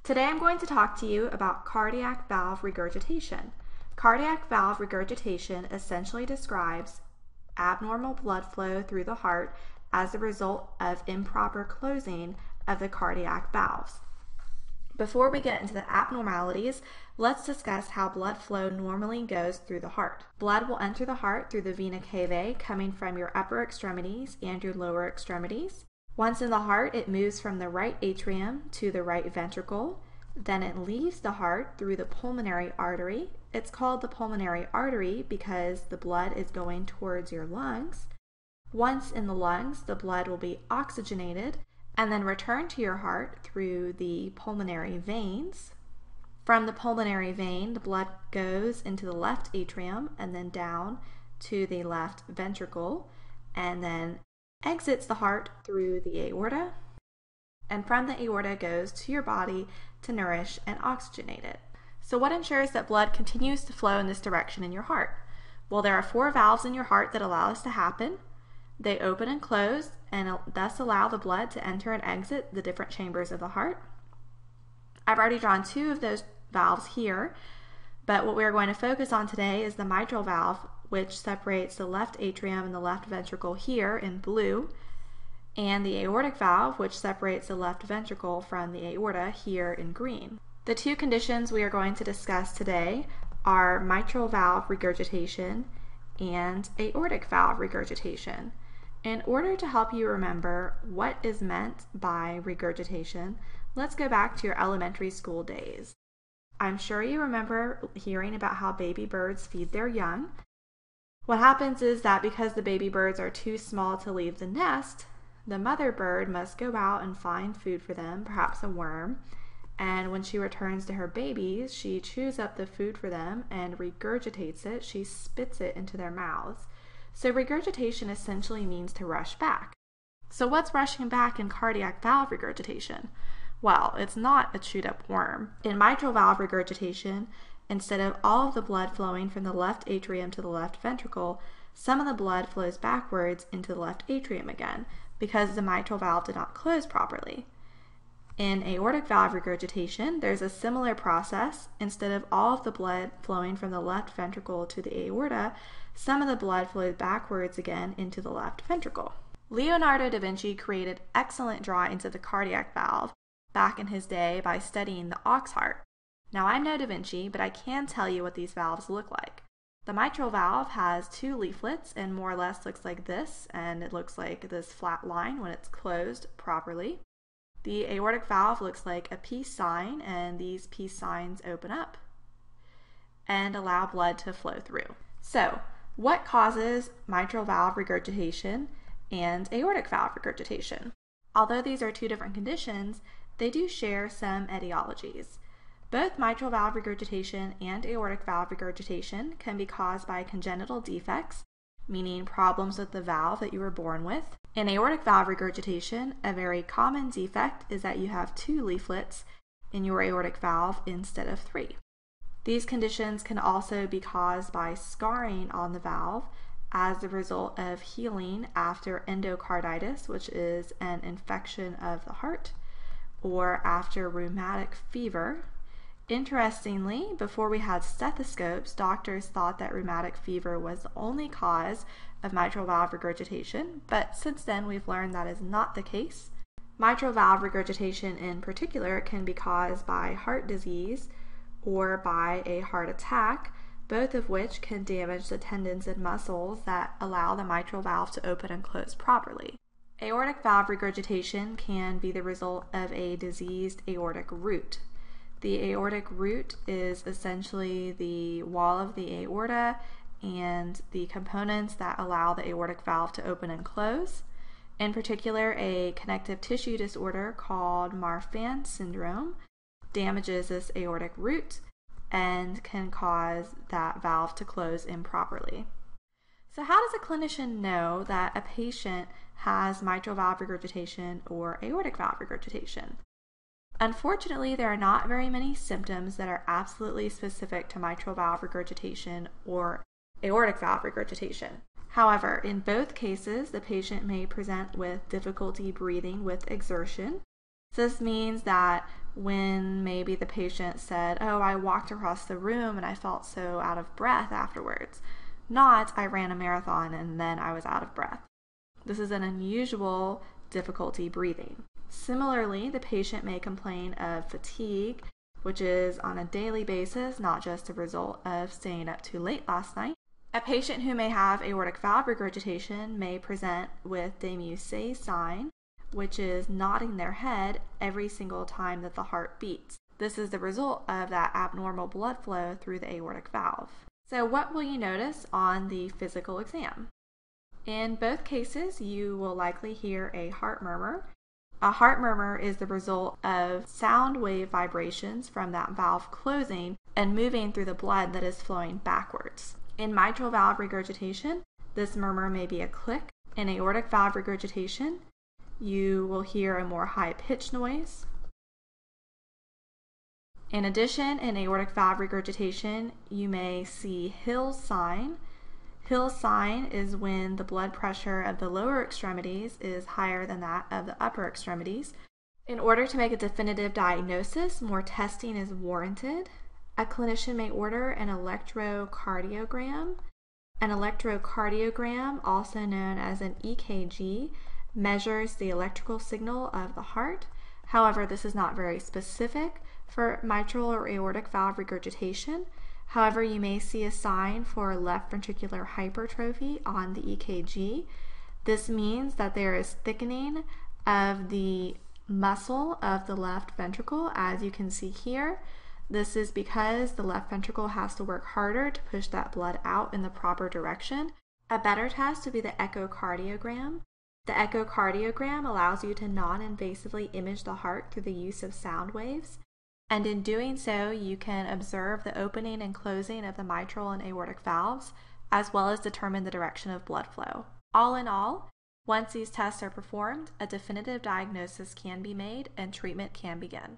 Today I'm going to talk to you about cardiac valve regurgitation. Cardiac valve regurgitation essentially describes abnormal blood flow through the heart as a result of improper closing of the cardiac valves. Before we get into the abnormalities, let's discuss how blood flow normally goes through the heart. Blood will enter the heart through the vena cavae coming from your upper extremities and your lower extremities. Once in the heart, it moves from the right atrium to the right ventricle. Then it leaves the heart through the pulmonary artery. It's called the pulmonary artery because the blood is going towards your lungs. Once in the lungs, the blood will be oxygenated and then return to your heart through the pulmonary veins. From the pulmonary vein, the blood goes into the left atrium and then down to the left ventricle and then exits the heart through the aorta, and from the aorta goes to your body to nourish and oxygenate it. So what ensures that blood continues to flow in this direction in your heart? Well, there are 4 valves in your heart that allow this to happen. They open and close and thus allow the blood to enter and exit the different chambers of the heart. I've already drawn 2 of those valves here, but what we're going to focus on today is the mitral valve, which separates the left atrium and the left ventricle here in blue, and the aortic valve, which separates the left ventricle from the aorta here in green. The 2 conditions we are going to discuss today are mitral valve regurgitation and aortic valve regurgitation. In order to help you remember what is meant by regurgitation, let's go back to your elementary school days. I'm sure you remember hearing about how baby birds feed their young. What happens is that because the baby birds are too small to leave the nest, the mother bird must go out and find food for them, perhaps a worm, and when she returns to her babies, she chews up the food for them and regurgitates it. She spits it into their mouths. So regurgitation essentially means to rush back. So what's rushing back in cardiac valve regurgitation? Well, it's not a chewed up worm. In mitral valve regurgitation, instead of all of the blood flowing from the left atrium to the left ventricle, some of the blood flows backwards into the left atrium again because the mitral valve did not close properly. In aortic valve regurgitation, there's a similar process. Instead of all of the blood flowing from the left ventricle to the aorta, some of the blood flows backwards again into the left ventricle. Leonardo da Vinci created excellent drawings of the cardiac valve back in his day by studying the ox heart. Now, I'm no Da Vinci, but I can tell you what these valves look like. The mitral valve has 2 leaflets and more or less looks like this, and it looks like this flat line when it's closed properly. The aortic valve looks like a peace sign, and these peace signs open up and allow blood to flow through. So, what causes mitral valve regurgitation and aortic valve regurgitation? Although these are 2 different conditions, they do share some etiologies. Both mitral valve regurgitation and aortic valve regurgitation can be caused by congenital defects, meaning problems with the valve that you were born with. In aortic valve regurgitation, a very common defect is that you have 2 leaflets in your aortic valve instead of 3. These conditions can also be caused by scarring on the valve as a result of healing after endocarditis, which is an infection of the heart, or after rheumatic fever. Interestingly, before we had stethoscopes, doctors thought that rheumatic fever was the only cause of mitral valve regurgitation, but since then we've learned that is not the case. Mitral valve regurgitation in particular can be caused by heart disease or by a heart attack, both of which can damage the tendons and muscles that allow the mitral valve to open and close properly. Aortic valve regurgitation can be the result of a diseased aortic root. The aortic root is essentially the wall of the aorta and the components that allow the aortic valve to open and close. In particular, a connective tissue disorder called Marfan syndrome damages this aortic root and can cause that valve to close improperly. So how does a clinician know that a patient has mitral valve regurgitation or aortic valve regurgitation? Unfortunately, there are not very many symptoms that are absolutely specific to mitral valve regurgitation or aortic valve regurgitation. However, in both cases, the patient may present with difficulty breathing with exertion, So this means that when maybe the patient said, oh, I walked across the room and I felt so out of breath afterwards, not I ran a marathon and then I was out of breath. This is an unusual difficulty breathing. Similarly, the patient may complain of fatigue, which is on a daily basis, not just a result of staying up too late last night. A patient who may have aortic valve regurgitation may present with de-Musset sign, which is nodding their head every single time that the heart beats. This is the result of that abnormal blood flow through the aortic valve. So what will you notice on the physical exam? In both cases, you will likely hear a heart murmur. A heart murmur is the result of sound wave vibrations from that valve closing and moving through the blood that is flowing backwards. In mitral valve regurgitation, this murmur may be a click. In aortic valve regurgitation, you will hear a more high-pitched noise. In addition, in aortic valve regurgitation, you may see Hill's sign. Hill's sign is when the blood pressure of the lower extremities is higher than that of the upper extremities. In order to make a definitive diagnosis, more testing is warranted. A clinician may order an electrocardiogram. An electrocardiogram, also known as an EKG, measures the electrical signal of the heart. However, this is not very specific for mitral or aortic valve regurgitation. However, you may see a sign for left ventricular hypertrophy on the EKG. This means that there is thickening of the muscle of the left ventricle, as you can see here. This is because the left ventricle has to work harder to push that blood out in the proper direction. A better test would be the echocardiogram. The echocardiogram allows you to non-invasively image the heart through the use of sound waves. And in doing so, you can observe the opening and closing of the mitral and aortic valves, as well as determine the direction of blood flow. All in all, once these tests are performed, a definitive diagnosis can be made and treatment can begin.